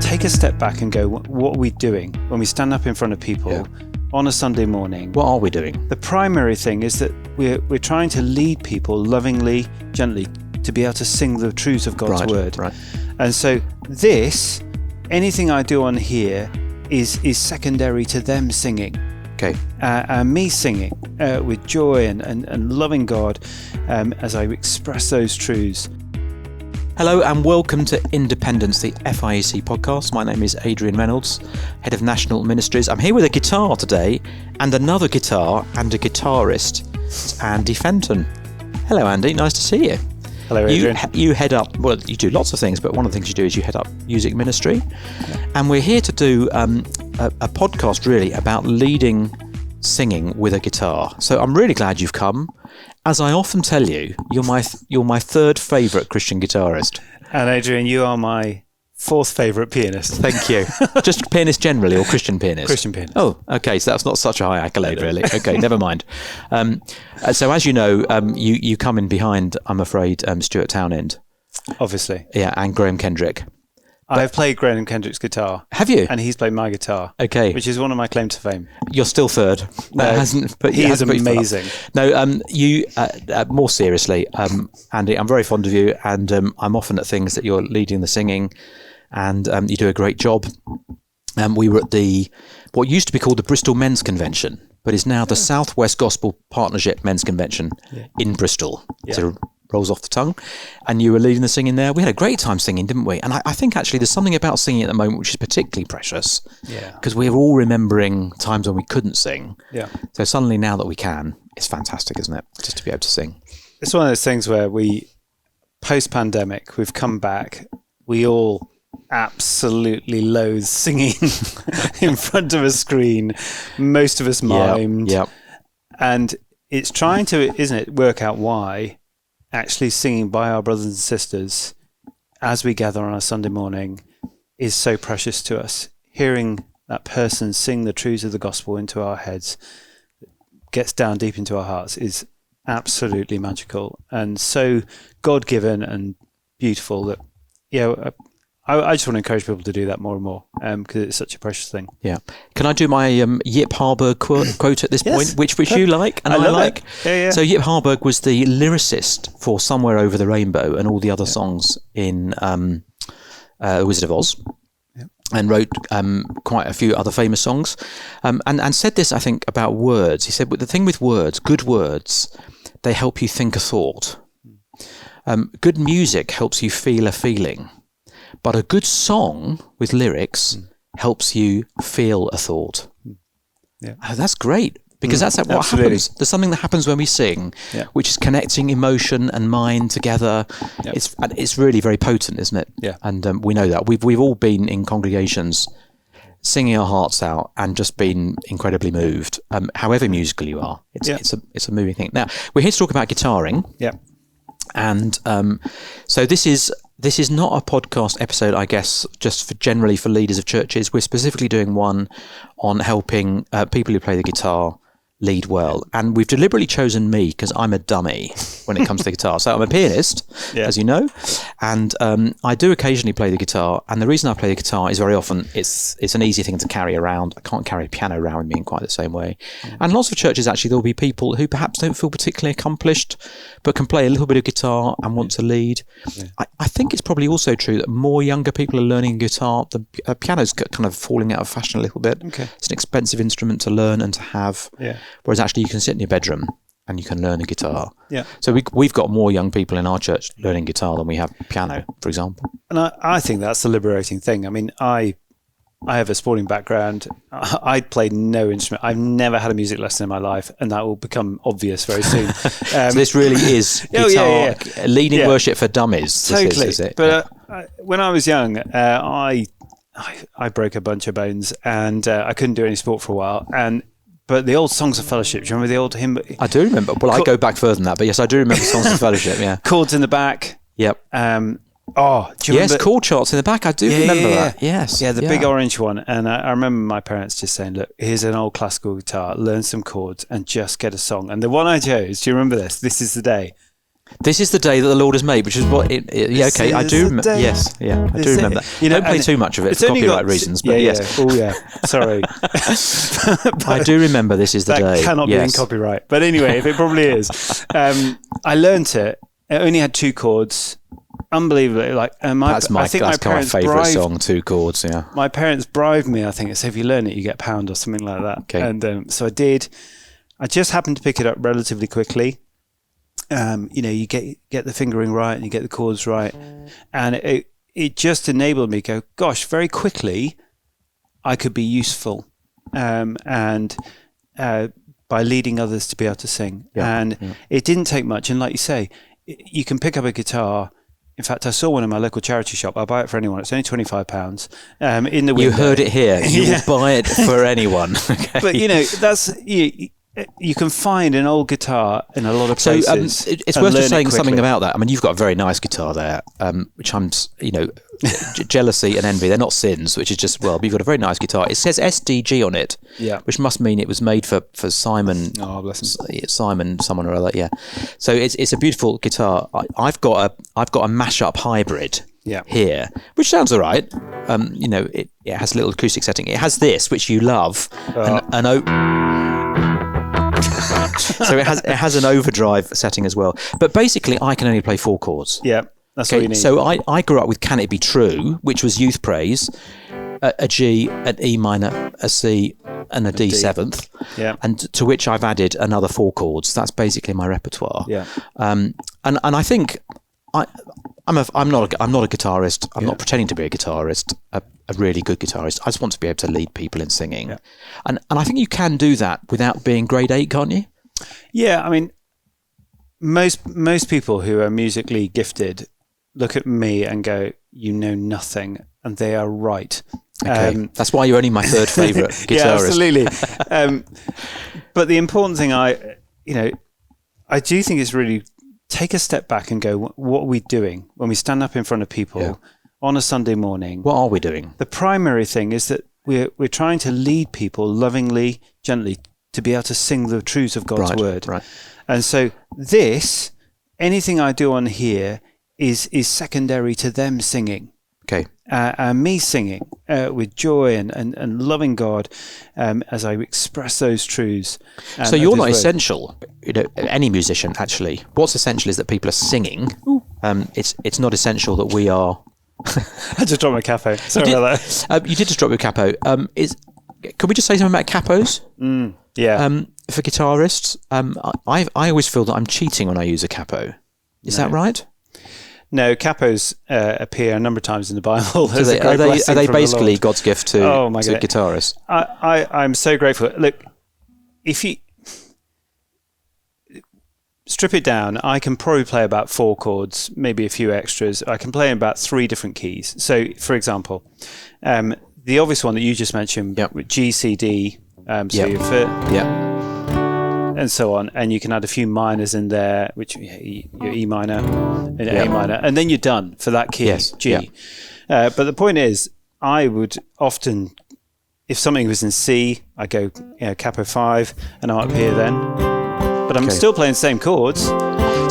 take a step back and go, what are we doing when we stand up in front of people on a Sunday morning? What are we doing? The primary thing is that we're trying to lead people lovingly, gently, to be able to sing the truths of God's word. Right. And so anything I do on here is secondary to them singing. Okay. And me singing with joy and loving God as I express those truths. Hello and welcome to Independence, the FIEC podcast. My name is Adrian Reynolds, Head of National Ministries. I'm here with a guitar today and another guitar and a guitarist. It's Andy Fenton. Hello Andy, nice to see you. Hello Adrian. You head up, well you do lots of things, but one of the things you do is you head up music ministry. And we're here to do a podcast really about leading singing with a guitar. So I'm really glad you've come. As I often tell you, you're my third favourite Christian guitarist. And Adrian, you are my fourth favourite pianist. Thank you. Just pianist generally or Christian pianist? Christian pianist. Oh, okay. So that's not such a high accolade, really. Okay, never mind. So as you know, you come in behind, I'm afraid, Stuart Townend. Obviously. Yeah, and Graham Kendrick. I've played Graham Kendrick's guitar. Have you? And he's played my guitar. Okay. Which is one of my claims to fame. You're still third. But he is amazing. No, you, more seriously, Andy, I'm very fond of you, and I'm often at things that you're leading the singing, and you do a great job. We were at what used to be called the Bristol Men's Convention, but is now the Southwest Gospel Partnership Men's Convention in Bristol. Yeah. So rolls off the tongue, and you were leading the singing there. We had a great time singing, didn't we? And I think actually there's something about singing at the moment which is particularly precious, because we're all remembering times when we couldn't sing. Yeah. So suddenly now that we can, it's fantastic, isn't it? Just to be able to sing. It's one of those things where post-pandemic, we've come back, we all absolutely loathe singing in front of a screen. Most of us mimed. Yeah. And it's trying to, isn't it, work out why actually singing by our brothers and sisters as we gather on a Sunday morning is so precious to us. Hearing that person sing the truths of the gospel into our heads, gets down deep into our hearts, is absolutely magical and so God-given and beautiful that, I just want to encourage people to do that more and more because it's such a precious thing. Yeah. Can I do my Yip Harburg quote at this point, which you like and I like? Yeah. So Yip Harburg was the lyricist for Somewhere Over the Rainbow and all the other songs in Wizard of Oz, and wrote quite a few other famous songs, and said this, I think, about words. He said, but the thing with words, good words, they help you think a thought. Good music helps you feel a feeling. But a good song with lyrics helps you feel a thought. Yeah, that's great, because that's what happens. There's something that happens when we sing, which is connecting emotion and mind together. Yep. It's really very potent, isn't it? Yeah, and we know that we've all been in congregations singing our hearts out and just been incredibly moved. However musical you are, it's a moving thing. Now we're here to talk about guitaring. Yeah, and so this is not a podcast episode, I guess, just generally for leaders of churches. We're specifically doing one on helping people who play the guitar lead well. And we've deliberately chosen me because I'm a dummy when it comes to the guitar. So I'm a pianist, as you know, and I do occasionally play the guitar. And the reason I play the guitar is very often it's an easy thing to carry around. I can't carry a piano around with me in quite the same way. And lots of churches, actually, there'll be people who perhaps don't feel particularly accomplished, but can play a little bit of guitar and want to lead. I think it's probably also true that more younger people are learning guitar. The piano's kind of falling out of fashion a little bit. Okay. It's an expensive instrument to learn and to have. Yeah. Whereas actually you can sit in your bedroom and you can learn a guitar. Yeah. So we've got more young people in our church learning guitar than we have piano, for example. And I think that's the liberating thing. I mean, I have a sporting background. I played no instrument. I've never had a music lesson in my life, and that will become obvious very soon. So this really is guitar, leading worship for dummies. Totally. Is it? But when I was young, I broke a bunch of bones, and I couldn't do any sport for a while. But the old Songs of Fellowship, do you remember the old hymn? I do remember. Well, I go back further than that, but yes, I do remember Songs of Fellowship, yeah. Chords in the back. Yep. Do you remember? Chord charts in the back. I do remember that. Yes. Yeah, the big orange one. And I remember my parents just saying, look, here's an old classical guitar, learn some chords and just get a song. And the one I chose, do you remember this? This is the day. This is the day that the Lord has made, which is what okay, I do remember. Yes, yeah, I do remember that. Don't play too much of it for copyright reasons, but yes. Oh yeah, sorry. I do remember this is the day. That cannot be in copyright. But anyway, if it probably is. I learnt it. It only had 2 chords. Unbelievably, that's my favourite song. 2 chords. Yeah. My parents bribed me. I think it's if you learn it, you get a £1 or something like that. Okay. And so I did. I just happened to pick it up relatively quickly. You get the fingering right and you get the chords right, and it just enabled me to go, gosh, very quickly I could be useful, and by leading others to be able to sing. It didn't take much, and like you say, you can pick up a guitar. In fact, I saw one in my local charity shop. I'll buy it for anyone. It's only £25 in the window. You heard it here. You will buy it for anyone. Okay. But that's you can find an old guitar in a lot of places. So it's worth just saying something about that. I mean, you've got a very nice guitar there, which I'm, jealousy and envy. They're not sins, which is just, but you've got a very nice guitar. It says SDG on it, which must mean it was made for Simon. Oh, bless him. Simon, someone or other. Yeah. So it's a beautiful guitar. I've got a mashup hybrid. Here, which sounds all right. It has a little acoustic setting. It has this, which you love, so it has an overdrive setting as well. But basically, I can only play 4 chords. Yeah, that's all you need. So I grew up with Can It Be True, which was youth praise, a G, an E minor, a C, and a D seventh. Yeah. And to which I've added another 4 chords. That's basically my repertoire. Yeah. And I think I'm not a guitarist. I'm not pretending to be a guitarist, a really good guitarist. I just want to be able to lead people in singing. Yeah. And I think you can do that without being grade 8, can't you? Yeah, I mean, most people who are musically gifted look at me and go, you know nothing, and they are right. Okay. That's why you're only my 3rd favourite guitarist. Yeah, absolutely. But the important thing I do think is really take a step back and go, what are we doing when we stand up in front of people on a Sunday morning? What are we doing? The primary thing is that we're trying to lead people lovingly, gently, to be able to sing the truths of God's word. Right. And so anything I do on here is secondary to them singing. Okay. And me singing with joy and loving God as I express those truths. So you're not essential. Any musician actually. What's essential is that people are singing. It's not essential that we are. I just dropped my capo. Sorry about that. You did just drop your capo. Can we just say something about capos? Yeah. For guitarists, I always feel that I'm cheating when I use a capo. Is that right? No, capos appear a number of times in the Bible. So are they basically God's gift to guitarists? I'm so grateful. Look, if you strip it down, I can probably play about 4 chords, maybe a few extras. I can play in about 3 different keys. So, for example, the obvious one that you just mentioned, G, C, D, you're fit. And so on, and you can add a few minors in there, which your E minor and A minor, and then you're done for that key, G. But the point is, I would often, if something was in C, I go capo 5, and I'm up here then. But I'm still playing the same chords.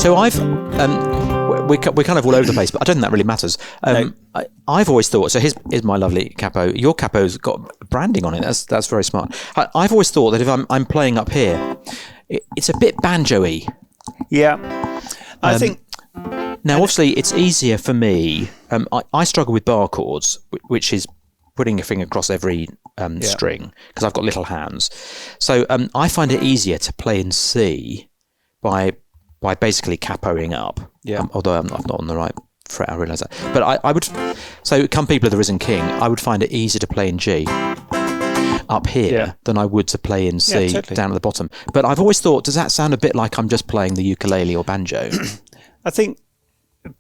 So we're kind of all over the place, but I don't think that really matters. I've always thought, so here's my lovely capo. Your capo's got branding on it. That's very smart. I've always thought that if I'm playing up here, it's a bit banjo-y. Yeah. I think... Now, obviously, it's easier for me. I struggle with bar chords, which is putting your finger across every string, because I've got little hands. So I find it easier to play in C by basically capoing up. Yeah. Although I'm not on the right fret, I realise that. But I would... So, come People of the Risen King, I would find it easier to play in G up here than I would to play in C down at the bottom. But I've always thought, does that sound a bit like I'm just playing the ukulele or banjo? I think,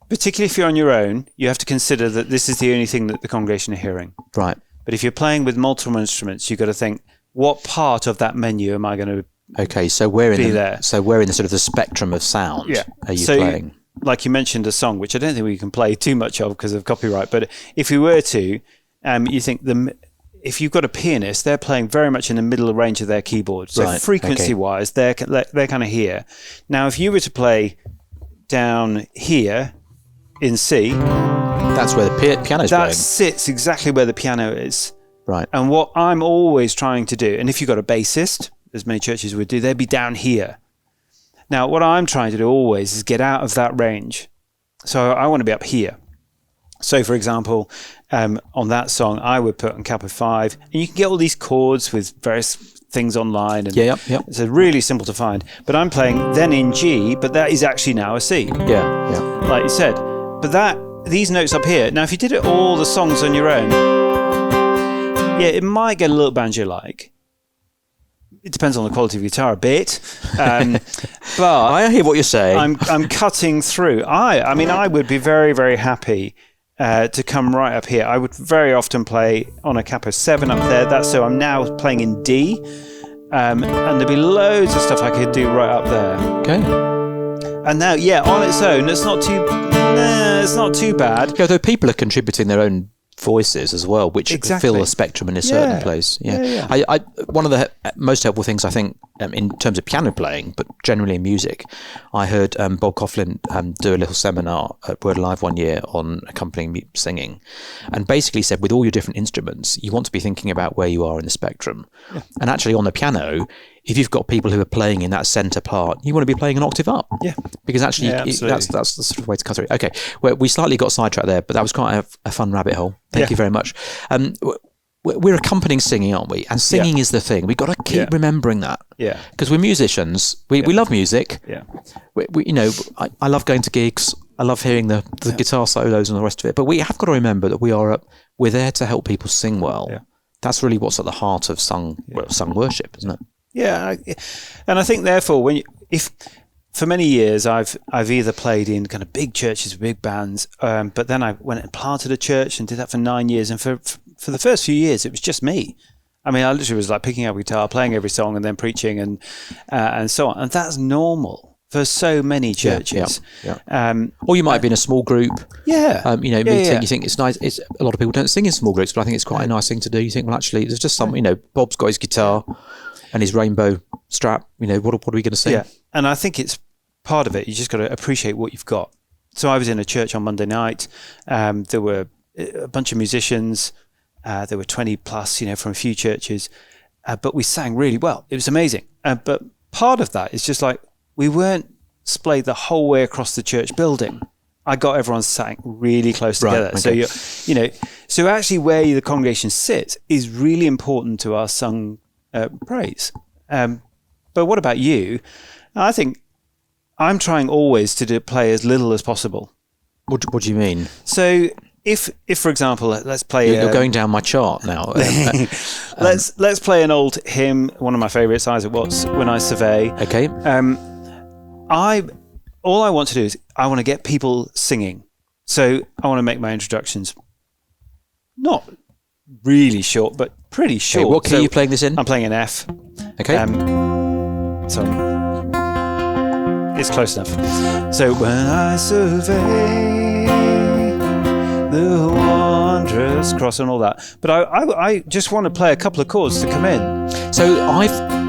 particularly if you're on your own, you have to consider that this is the only thing that the congregation are hearing. Right. But if you're playing with multiple instruments, you've got to think, what part of that menu am I going to so we're in the sort of the spectrum of sound. Yeah. Are you playing? Like you mentioned a song, which I don't think we can play too much of because of copyright, but if we were to, you think if you've got a pianist, they're playing very much in the middle range of their keyboard. So frequency-wise, they're kind of here. Now, if you were to play down here in C. That's where the piano's That playing. sits exactly where the piano is. Right. And what I'm always trying to do, and if you've got a bassist, as many churches would do, they'd be down here. Now, what I'm trying to do always is get out of that range. So I want to be up here. So, for example, on that song, I would put on capo 5, and you can get all these chords with various things online. And Yep. it's really simple to find. But I'm playing then in G, but that is actually now a C. Yeah. Like you said. But these notes up here, now if you did it all the songs on your own, yeah, it might get a little banjo-like. It depends on the quality of your guitar a bit. But I hear what you're saying. I'm cutting through. I would be very, very happy to come right up here. I would very often play on a capo 7 up there. So I'm now playing in D. And there'd be loads of stuff I could do right up there. Okay. And now, on its own, it's not too bad. Yeah, though people are contributing their own voices as well, which Exactly. fill a spectrum in a certain place. Yeah. I one of the most helpful things I think in terms of piano playing, but generally in music, I heard Bob Coughlin do a little seminar at Word Live one year on accompanying singing, and basically said with all your different instruments, you want to be thinking about where you are in the spectrum. Yeah. And actually on the piano, if you've got people who are playing in that centre part, you want to be playing an octave up. Yeah. Because actually, that's the sort of way to cut through it. Okay, well, we slightly got sidetracked there, but that was quite a fun rabbit hole. Thank you very much. We're accompanying singing, aren't we? And singing is the thing. We've got to keep remembering that. Yeah. Because we're musicians. We love music. Yeah. I love going to gigs. I love hearing the guitar solos and the rest of it. But we have got to remember that we're there to help people sing well. Yeah. That's really what's at the heart of sung worship, isn't it? Yeah, and I think therefore, if for many years I've either played in kind of big churches with big bands, but then I went and planted a church and did that for 9 years, and for the first few years it was just me. I mean, I literally was like picking up a guitar, playing every song, and then preaching and so on, and that's normal for so many churches. Or you might have been a small group. Meeting. You think it's nice. A lot of people don't sing in small groups, but I think it's quite a nice thing to do. You think, well, actually, there's just some. Bob's got his guitar and his rainbow strap. What are we going to sing? Yeah, and I think it's part of it. You just got to appreciate what you've got. So I was in a church on Monday night. There were a bunch of musicians. There were 20 plus, from a few churches, but we sang really well. It was amazing. But part of that is just like we weren't splayed the whole way across the church building. I got everyone sat really close together. Okay. So so actually where the congregation sits is really important to our sung praise. But what about you? I think I'm trying always to play as little as possible. What do you mean? So if for example, let's play. You're going down my chart now. Let's play an old hymn. One of my favourites, Isaac Watts, "When I Survey." Okay. All I want to do is I want to get people singing. So I want to make my introductions not really short, but pretty short. Okay, what key are you playing this in? I'm playing an F. Okay. So it's close enough. So when I survey the wondrous cross and all that, but I just want to play a couple of chords to come in. So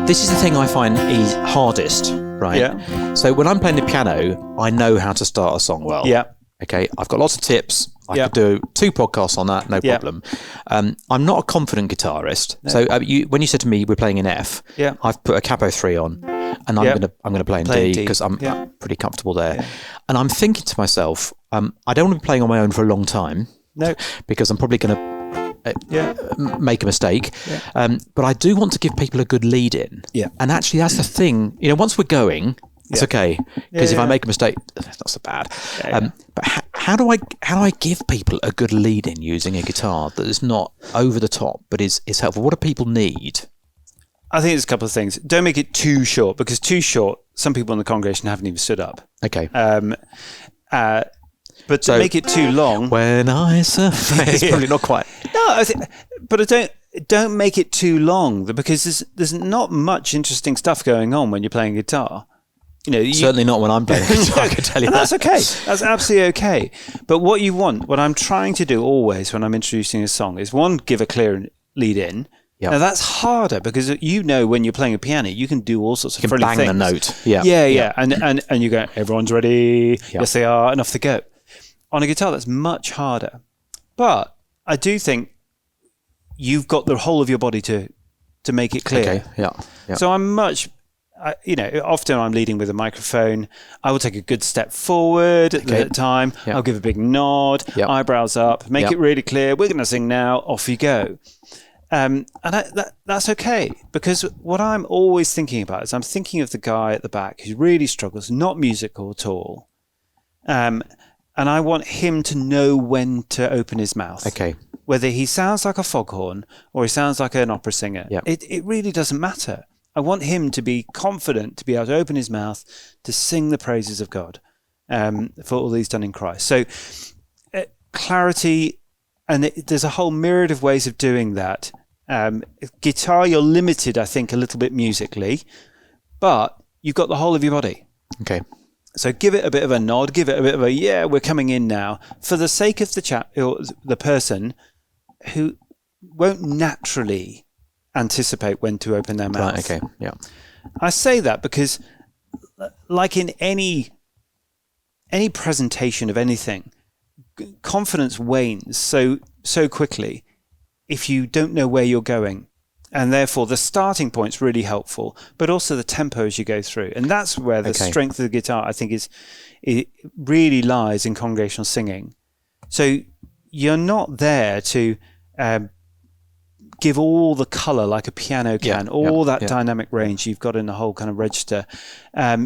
this is the thing I find is hardest, right? Yeah. So when I'm playing the piano, I know how to start a song well. Yeah. Okay, I've got lots of tips. I could do 2 podcasts on that, no problem. I'm not a confident guitarist. No. So when you said to me we're playing in F, I've put a capo 3 on, and I'm gonna play in D because I'm pretty comfortable there. Yeah. And I'm thinking to myself, I don't want to be playing on my own for a long time. No, because I'm probably going to make a mistake. Yeah. But I do want to give people a good lead in. Yeah. And actually, that's the thing. Once we're going, it's okay, because if I make a mistake, that's not so bad. But how do I give people a good lead in using a guitar that is not over the top but is helpful? What do people need? I think there's a couple of things. Don't make it too short, because too short, some people in the congregation haven't even stood up. Okay. But to make it too long, when I survey, it's probably not quite. No, but don't make it too long, because there's not much interesting stuff going on when you're playing guitar. Certainly not when I'm playing guitar, I can tell you that. That's okay. That's absolutely okay. But what I'm trying to do always when I'm introducing a song is, one, give a clear lead in, Yeah. Now that's harder because when you're playing a piano, you can do all sorts of frilly bang things. the note. Yeah. Yeah. And you go, everyone's ready. Yeah. Yes, they are. And off they go. On a guitar, that's much harder. But I do think you've got the whole of your body to make it clear. Okay. Yeah. So I'm often I'm leading with a microphone. I will take a good step forward at the time. Yeah. I'll give a big nod, eyebrows up, make it really clear. We're going to sing now. Off you go. And that's okay, because what I'm always thinking about is I'm thinking of the guy at the back who really struggles, not musical at all. And I want him to know when to open his mouth. Okay. Whether he sounds like a foghorn or he sounds like an opera singer, it really doesn't matter. I want him to be confident to be able to open his mouth to sing the praises of God for all he's done in Christ. So clarity, and there's a whole myriad of ways of doing that. Guitar, you're limited, I think, a little bit musically, but you've got the whole of your body. Okay. So give it a bit of a nod, give it a bit of a, we're coming in now, for the sake of the person who won't naturally anticipate when to open their mouth. Right, okay, yeah. I say that because, like in any presentation of anything, confidence wanes so quickly if you don't know where you're going. And therefore, the starting point's really helpful, but also the tempo as you go through. And that's where the strength of the guitar, I think, it really lies in congregational singing. So you're not there to give all the colour like a piano can, that dynamic range you've got in the whole kind of register.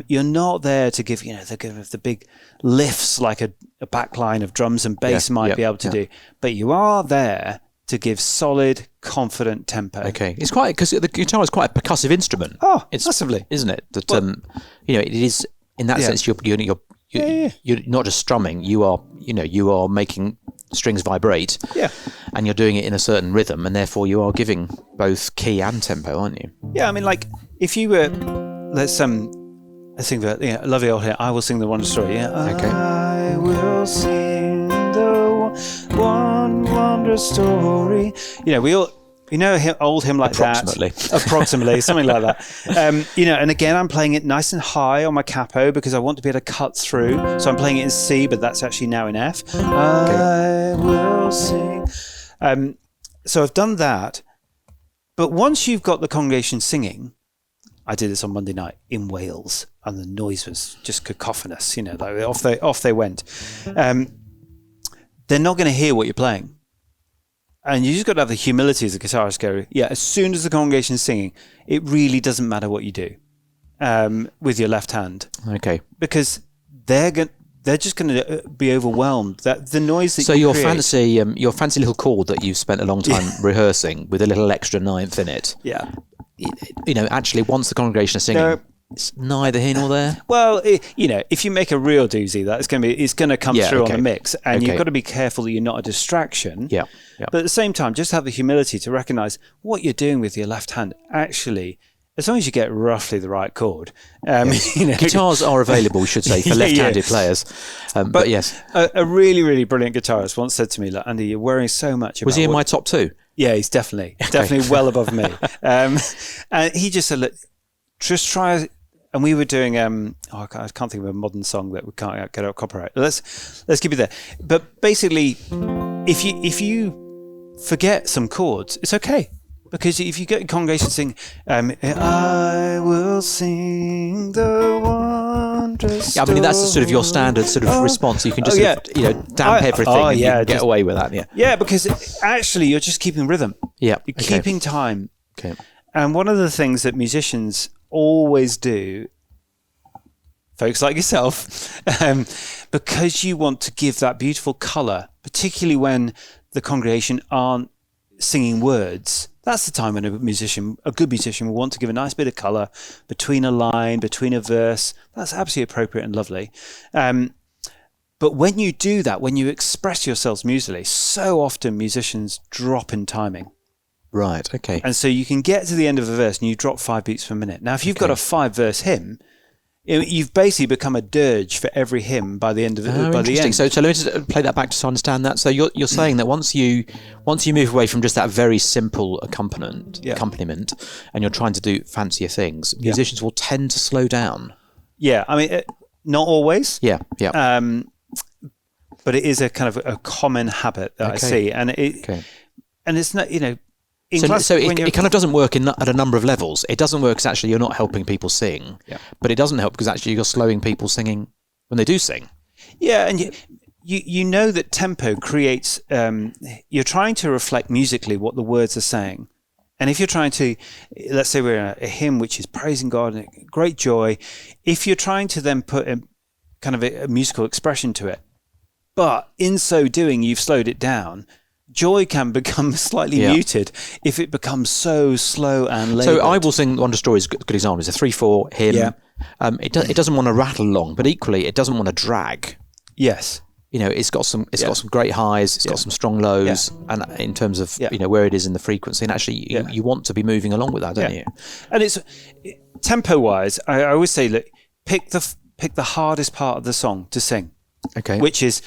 You're not there to give, the big lifts like a backline of drums and bass might be able to do. But you are there to give solid, confident tempo. Okay, it's quite, because the guitar is quite a percussive instrument. Oh, it's massively, isn't it? That it is in that sense. You're not just strumming. You are making strings vibrate. Yeah, and you're doing it in a certain rhythm, and therefore you are giving both key and tempo, aren't you? Yeah, I mean, like if you were, let's think about lovely old hymn, I will sing the wonder story. Yeah, okay. I will sing the one wondrous story. We all, old hymn like approximately something like that. And again, I'm playing it nice and high on my capo because I want to be able to cut through. So I'm playing it in C, but that's actually now in F. I will sing. So I've done that. But once you've got the congregation singing, I did this on Monday night in Wales, and the noise was just cacophonous. Off they went. They're not going to hear what you're playing. And you just got to have the humility as a guitarist go, as soon as the congregation's singing, it really doesn't matter what you do with your left hand. Okay. Because they're just going to be overwhelmed. That the noise that your fancy little chord that you've spent a long time rehearsing with a little extra ninth in it. Yeah. Actually, once the congregation is singing, it's neither here nor there. Well, if you make a real doozy, it's going to come through on the mix, and you've got to be careful that you're not a distraction. Yeah. But at the same time, just have the humility to recognise what you're doing with your left hand. Actually, as long as you get roughly the right chord, guitars are available, we should say, for left-handed players. But yes, a really, really brilliant guitarist once said to me, "Look, Andy, you're worrying so much." Was he in my top two? Yeah, he's definitely well above me. And he just said, "Look, just try." And we were doing I can't think of a modern song that we can't get out copyright. Let's keep it there. But basically, if you forget some chords, it's okay, because if you get a congregation sing, I will sing the wondrous story. I mean, that's sort of your standard sort of response. You can just damp everything and you can get away with that. Yeah, because actually you're just keeping rhythm. Yeah, you're keeping time. Okay. And one of the things that musicians always do, folks like yourself, because you want to give that beautiful colour, particularly when the congregation aren't singing words. That's the time when a good musician will want to give a nice bit of colour between a line, between a verse. That's absolutely appropriate and lovely. But when you do that, when you express yourselves musically, so often musicians drop in timing. Right, okay. And so you can get to the end of a verse and you drop 5 beats per minute. Now, if you've got a 5-verse hymn, You've basically become a dirge for every hymn by the end of it. By the interesting. end. So let me just play that back to understand that. So you're saying that once you move away from just that very simple accompaniment, and you're trying to do fancier things, musicians will tend to slow down. Yeah, I mean, not always. Yeah. But it is a kind of a common habit that I see, and it's not, So it kind of doesn't work at a number of levels. It doesn't work because actually you're not helping people sing, but it doesn't help because actually you're slowing people singing when they do sing. Yeah, and you know that tempo creates. You're trying to reflect musically what the words are saying, and if you're trying to, let's say we're in a hymn which is praising God and great joy, if you're trying to then put a kind of a musical expression to it, but in so doing you've slowed it down. Joy can become slightly muted if it becomes so slow and laboured. So I Will Sing Wonder Story is a good example. It's a 3/4 hymn. Yeah. It doesn't want to rattle along, but equally it doesn't want to drag. Yes. It's got some great highs, it's got some strong lows, and in terms of where it is in the frequency, and actually you want to be moving along with that, don't you? And it's tempo wise. I always say, look, pick the hardest part of the song to sing. Okay. Which is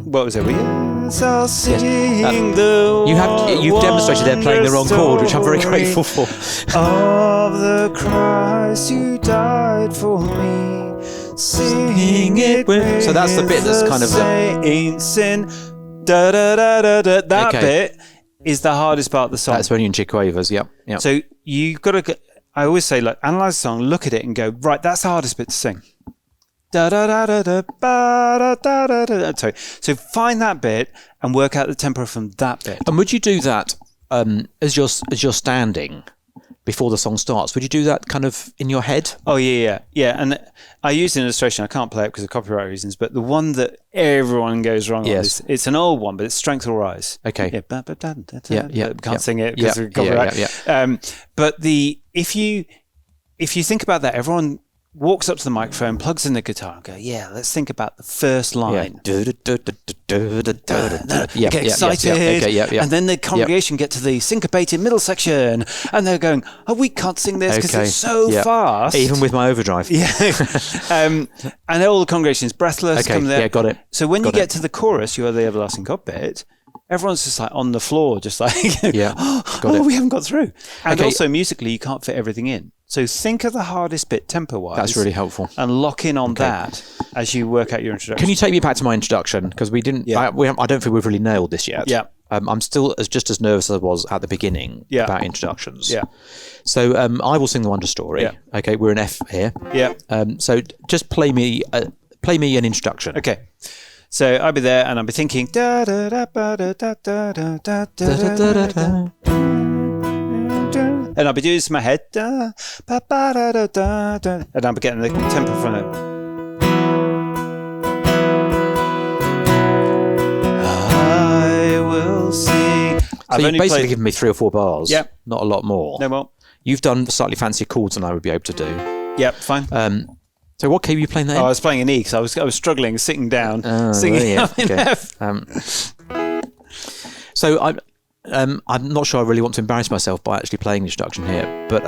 what was it? Yes, I'll sing the you've demonstrated they're playing the wrong chord, which I'm very grateful for. Of the Christ who died for me, sing it with. So that's the bit that's kind of saints in da da da da da. That bit is the hardest part of the song. That's when you're in chick-quavers. Yep. So you've got to. I always say, like, analyze the song, look at it, and go, right. That's the hardest bit to sing. Da da da da da da da da da. Sorry. So find that bit and work out the tempo from that bit. And would you do that as you're standing before the song starts? Would you do that kind of in your head? Oh yeah. And I used an illustration. I can't play it because of copyright reasons. But the one that everyone goes wrong on is it's an old one, but it's Strength Will Rise. Okay. Can't sing it because of copyright. But if you think about that, everyone walks up to the microphone, plugs in the guitar, and go, let's think about the first line. Get excited. And then the congregation get to the syncopated middle section, and they're going, we can't sing this because it's so fast. Even with my overdrive. And all the congregation is breathless. Okay, come there. got it. So when you get to the chorus, You Are the Everlasting God bit, everyone's just like on the floor, just like, we haven't got through. And also musically, you can't fit everything in. So think of the hardest bit tempo-wise. That's really helpful. And lock in on that as you work out your introduction. Can you take me back to my introduction? Because we didn't. I don't think we've really nailed this yet. Yeah. I'm still just as nervous as I was at the beginning about introductions. Yeah. So I Will Sing the Wonder Story. Yeah. Okay, we're in F here. Yeah. So just play me an introduction. Okay. So I'll be there and I'll be thinking da da da da da da da da da da da. And I'll be doing this in my head, da, ba, ba, da, da, da, da, and I'll be getting the tempo from it. I will sing. So you've basically given me 3 or 4 bars. Yep. Not a lot more. No more. You've done slightly fancier chords than I would be able to do. Yep, fine. So what key were you playing there? I was playing an E because I was struggling, sitting down, singing up in F. So I'm not sure I really want to embarrass myself by actually playing the introduction here, but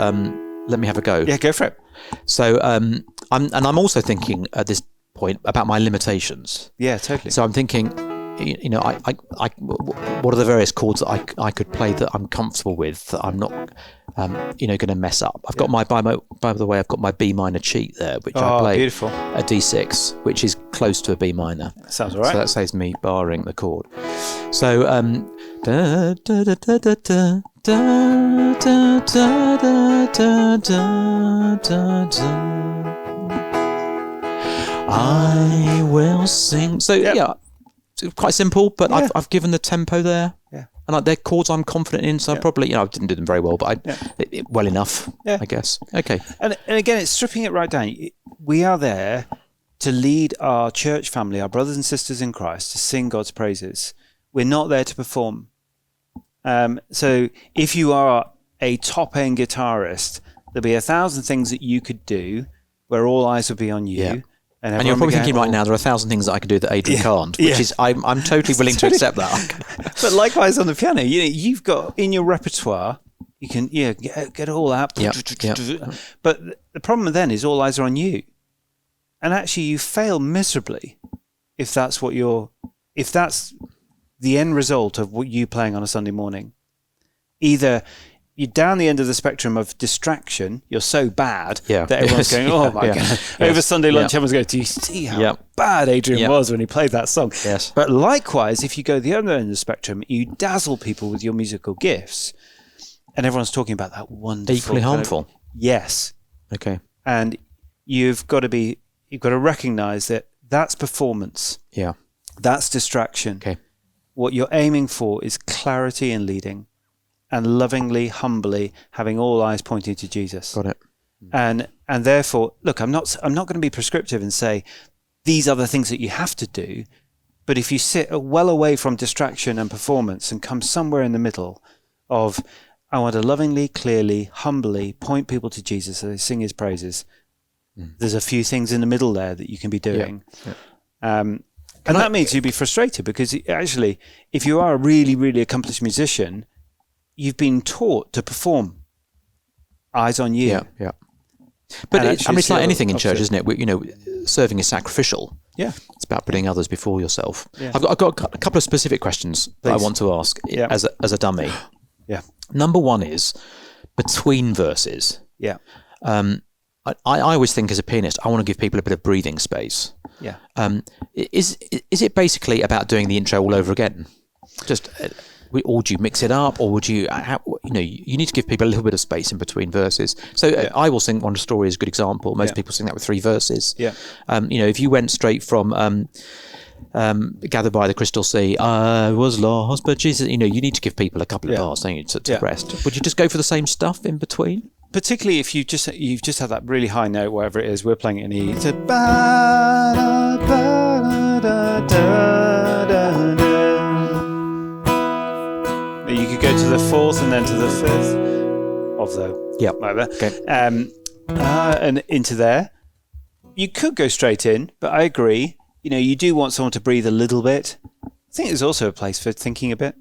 let me have a go. Yeah, go for it. So I'm also thinking at this point about my limitations. Yeah, totally. So I'm thinking, what are the various chords that I could play that I'm comfortable with, that I'm not, going to mess up. I've got by the way, I've got my B minor cheat there, which I play beautiful. A D6, which is close to a B minor. Sounds all right. So that saves me barring the chord. So da da da da da da da da da da da da da. I will sing. So it's quite simple, but I've given the tempo there. Yeah. And they're chords I'm confident in, so I probably, I didn't do them very well, but well enough, I guess. Okay. And again, it's stripping it right down. We are there to lead our church family, our brothers and sisters in Christ, to sing God's praises. We're not there to perform. So if you are a top-end guitarist, there'll be 1,000 things that you could do where all eyes will be on you. Yeah. And you're probably thinking right now, there are 1,000 things that I can do that Adrian can't, which is, I'm totally willing to accept that. But likewise on the piano, you've got in your repertoire, You can get it all out. Yeah. But the problem then is all eyes are on you, and actually you fail miserably if that's the end result of what you playing on a Sunday morning. Either you're down the end of the spectrum of distraction, you're so bad that everyone's going, oh my God. Over Sunday lunch, everyone's going, do you see how bad Adrian was when he played that song? Yes. But likewise, if you go the other end of the spectrum, you dazzle people with your musical gifts, and everyone's talking about that wonderful... Equally harmful. Yes. Okay. And you've got to recognise that that's performance. Yeah. That's distraction. Okay. What you're aiming for is clarity in leading, and lovingly, humbly having all eyes pointing to Jesus. Got it. And therefore, look, I'm not going to be prescriptive and say these are the things that you have to do. But if you sit well away from distraction and performance and come somewhere in the middle of, I want to lovingly, clearly, humbly point people to Jesus as they sing his praises. There's a few things in the middle there that you can be doing. And that means you'd be frustrated because actually, if you are a really, really accomplished musician, you've been taught to perform. Eyes on you. Yeah. But it's like anything in church, isn't it? Serving is sacrificial. Yeah. It's about putting others before yourself. Yeah. I've got a couple of specific questions that I want to ask as a dummy. Yeah. Number one is between verses. Yeah. I always think as a pianist, I want to give people a bit of breathing space. Yeah. Is it basically about doing the intro all over again? Just... or would you mix it up, or would you, you need to give people a little bit of space in between verses. So I will sing One Story is a good example. Most people sing that with 3 verses. Yeah. If you went straight from Gathered by the Crystal Sea, I was lost, but Jesus, you need to give people a couple of bars, don't you, to rest. Would you just go for the same stuff in between? Particularly if you've just had that really high note, whatever it is, we're playing it in E. It's a you could go to the 4th and then to the 5th of the like that. Okay. And into there. You could go straight in, but I agree. You do want someone to breathe a little bit. I think there's also a place for thinking a bit.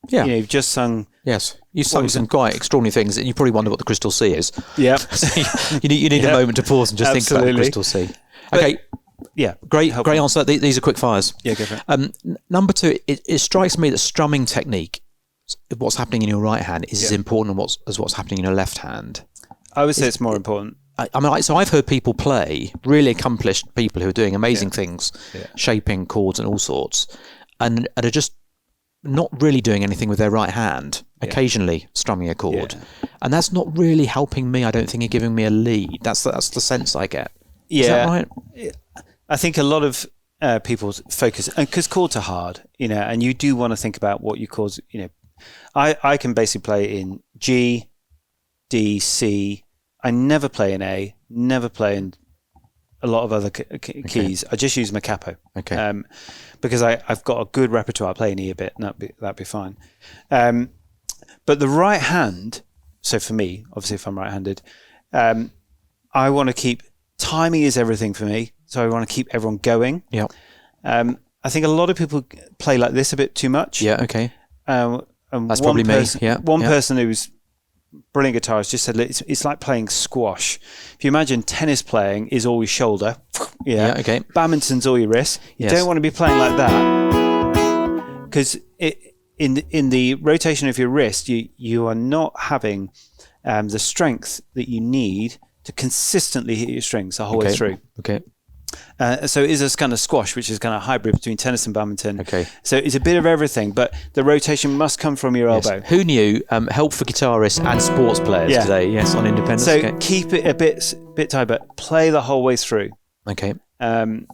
You've just sung. Yes, you sung some quite extraordinary things, and you probably wonder what the Crystal Sea is. Yeah. So you need a moment to pause and just think about the Crystal Sea. Okay. Great answer. These are quick fires. Yeah, go for it. Number 2, it strikes me that strumming technique, what's happening in your right hand, is as important as what's happening in your left hand. I would say it's more important. So I've heard people play, really accomplished people who are doing amazing things, shaping chords and all sorts, and are just not really doing anything with their right hand, occasionally strumming a chord. And that's not really helping me, I don't think, in giving me a lead. That's the sense I get. Is that right? I think a lot of people focus, because chords are hard, and you do want to think about what you chords, I can basically play in G, D, C. I never play in A, never play in a lot of other keys. I just use my capo. Okay. Because I've got a good repertoire. I play in E a bit, and that'd be fine. But the right hand, so for me, obviously if I'm right-handed, I want to keep, timing is everything for me. So I want to keep everyone going. Yeah. I think a lot of people play like this a bit too much. Yeah, okay. That's probably me. Yeah. One person who's brilliant guitarist just said it's like playing squash. If you imagine tennis playing is always shoulder. Yeah, okay. Badminton's all your wrist. You don't want to be playing like that, because in the rotation of your wrist, you are not having the strength that you need to consistently hit your strings the whole way through. Okay. So it is a kind of squash, which is kind of hybrid between tennis and badminton. Okay. So it's a bit of everything, but the rotation must come from your elbow. Who knew? Help for guitarists and sports players today. Yes, on Independence. So keep it a bit tight, but play the whole way through. Okay. And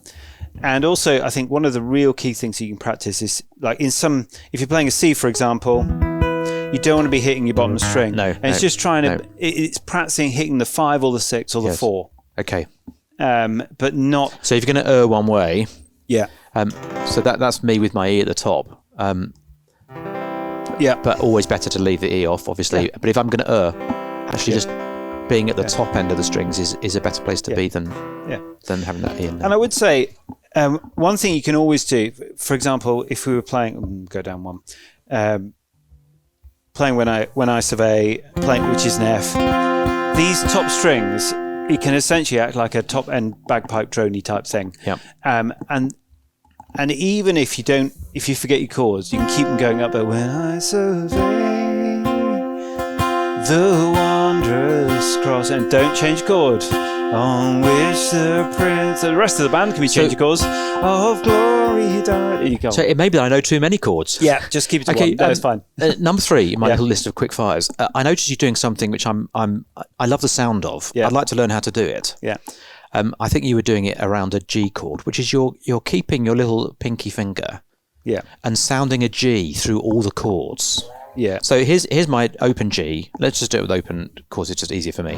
also, I think one of the real key things you can practice is, like if you're playing a C, for example, you don't want to be hitting your bottom string. No. And it's just trying to. It's practicing hitting the 5 or the 6 or the 4. Okay. But not. So if you're going to one way, so that's me with my E at the top. But always better to leave the E off, obviously. Yeah. But if I'm going to actually just being at the top end of the strings is a better place to be than having that E in there. And I would say one thing you can always do, for example, if we were playing, go down one. playing when I survey, playing, which is an F. These top strings, it can essentially act like a top end bagpipe droney type thing. Yeah. And even if you forget your chords, you can keep them going up there. When I survey the wondrous cross, and don't change chord, on which the prince. So the rest of the band can be changing chords. Of glory he died. You go. So it may be that I know too many chords. Yeah, just keep it to one. That's fine. Number 3 in my little list of quick fires. I noticed you doing something which I love the sound of. Yeah. I'd like to learn how to do it. Yeah. I think you were doing it around a G chord, which is you're keeping your little pinky finger, and sounding a G through all the chords. Yeah. So here's my open G. Let's just do it with open chords. It's just easier for me.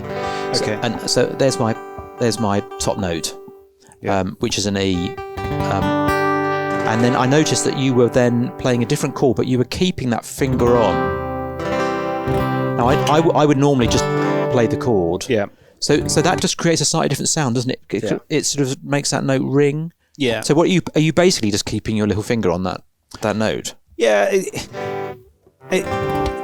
Okay. So there's my top note, which is an E. And then I noticed that you were then playing a different chord, but you were keeping that finger on. Now I would normally just play the chord. Yeah. So that just creates a slightly different sound, doesn't it? It sort of makes that note ring. Yeah. So what are you basically just keeping your little finger on that note? Yeah.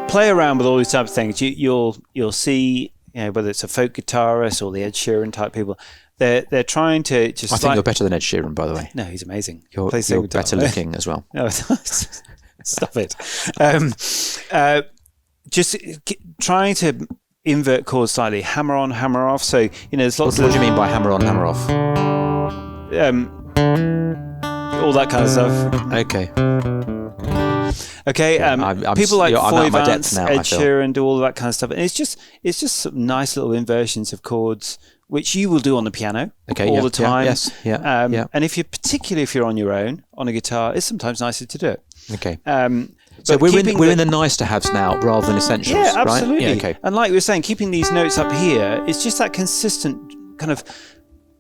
Play around with all these types of things. You'll see, whether it's a folk guitarist or the Ed Sheeran type people, they're trying to just. I think you're better than Ed Sheeran, by the way. No, he's amazing. You're better looking as well. No, stop it. Just trying to invert chords slightly, hammer on, hammer off. So there's lots of. What do you mean by hammer on, hammer off? All that kind of stuff. Okay. People like Foy Vance, Ed Sheeran do all that kind of stuff, and it's just some nice little inversions of chords, which you will do on the piano all the time. And particularly if you're on your own on a guitar, it's sometimes nicer to do it. Okay. So we're in the nice to haves now rather than essentials. Yeah, absolutely. Right? Yeah, okay. And like we were saying, keeping these notes up here, it's just that consistent kind of.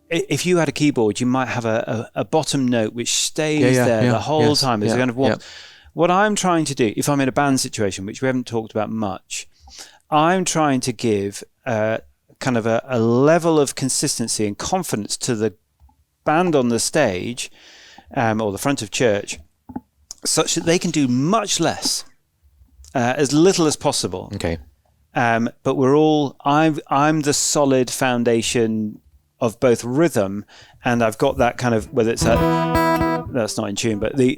If you had a keyboard, you might have a bottom note which stays there the whole time. It's kind of what. What I'm trying to do, if I'm in a band situation, which we haven't talked about much, I'm trying to give kind of a level of consistency and confidence to the band on the stage or the front of church, such that they can do much less, as little as possible. Okay. But I'm the solid foundation of both rhythm, and I've got that kind of, whether it's that's not in tune, but the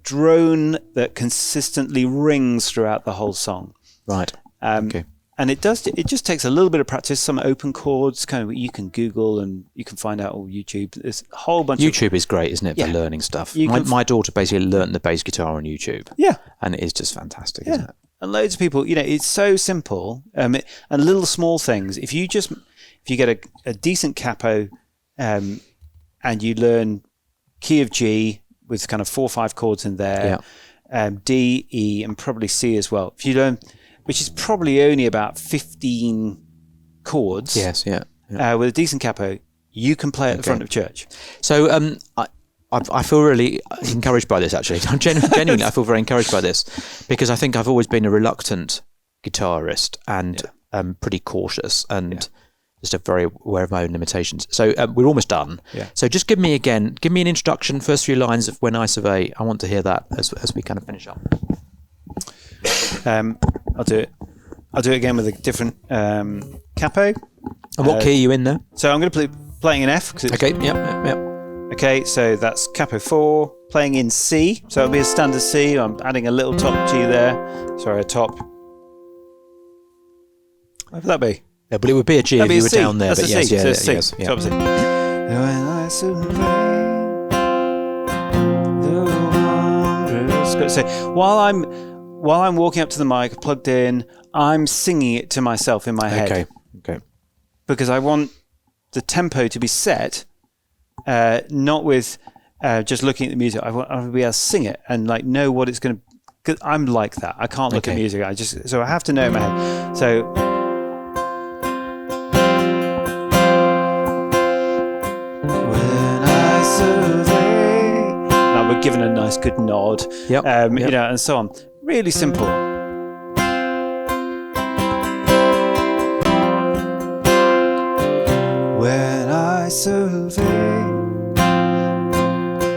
drone that consistently rings throughout the whole song. Right. Okay. And it just takes a little bit of practice, some open chords, kind of you can Google and you can find out on YouTube. There's a whole bunch YouTube is great, isn't it, for learning stuff? My daughter basically learnt the bass guitar on YouTube. Yeah. And it is just fantastic, isn't it? And loads of people, it's so simple. And little small things. If you get a decent capo and you learn key of G with kind of 4 or 5 chords in there, D, E, and probably C as well. If you learn, which is probably only about 15 chords. Yes, with a decent capo, you can play at the front of church. So I feel really encouraged by this, actually. Genuinely, I feel very encouraged by this because I think I've always been a reluctant guitarist and pretty cautious and just very aware of my own limitations. So we're almost done. Yeah. So just give me an introduction, first few lines of When I Survey. I want to hear that as we kind of finish up. I'll do it again with a different capo. And what key are you in there? So I'm going to playing in F. Okay, yep. Okay, so that's capo 4, playing in C. So it'll be a standard C. I'm adding a little top G there. Sorry, a top. What would that be? Yeah, but it would be a G if you were down there. That's but a C. yes, So yes, C. yeah. Top C. When I survey the wondrous. So while I'm walking up to the mic, plugged in, I'm singing it to myself in my head. Okay. Because I want the tempo to be set, not with just looking at the music. I want to be able to sing it and like know what it's going to. Because I'm like that. I can't look at music. So I have to know in my head. So. When I survey, now we're given a nice good nod. Yep. And so on. Really simple. When I survey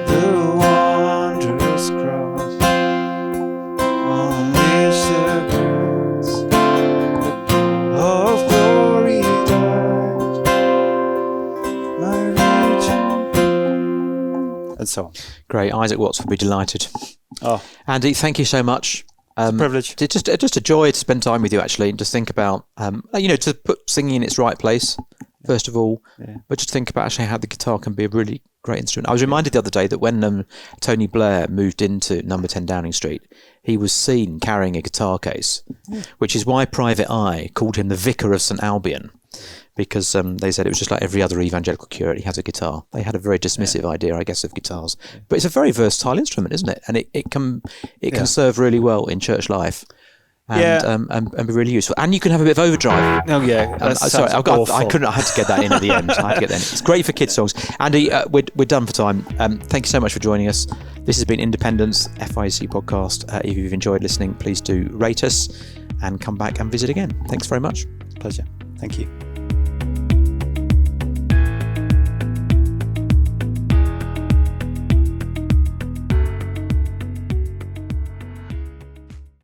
the wondrous cross on which the and so on. Great. Isaac Watts will be delighted. Oh, Andy, thank you so much. it's a privilege. It's just a joy to spend time with you, actually, and just think about, to put singing in its right place, first of all, but just think about actually how the guitar can be a really great instrument. I was reminded the other day that when Tony Blair moved into number 10 Downing Street, he was seen carrying a guitar case, which is why Private Eye called him the Vicar of St Albion, because they said it was just like every other evangelical curate, he has a guitar. They had a very dismissive idea, I guess, of guitars. But it's a very versatile instrument, isn't it? And it can serve really well in church life. And be really useful. And you can have a bit of overdrive. Oh yeah. Sorry, I had to get that in at the end. I had to get that in. It's great for kids' songs. Andy, we're done for time. Thank you so much for joining us. This has been Independence FIEC podcast. If you've enjoyed listening, please do rate us and come back and visit again. Thanks very much. Pleasure. Thank you.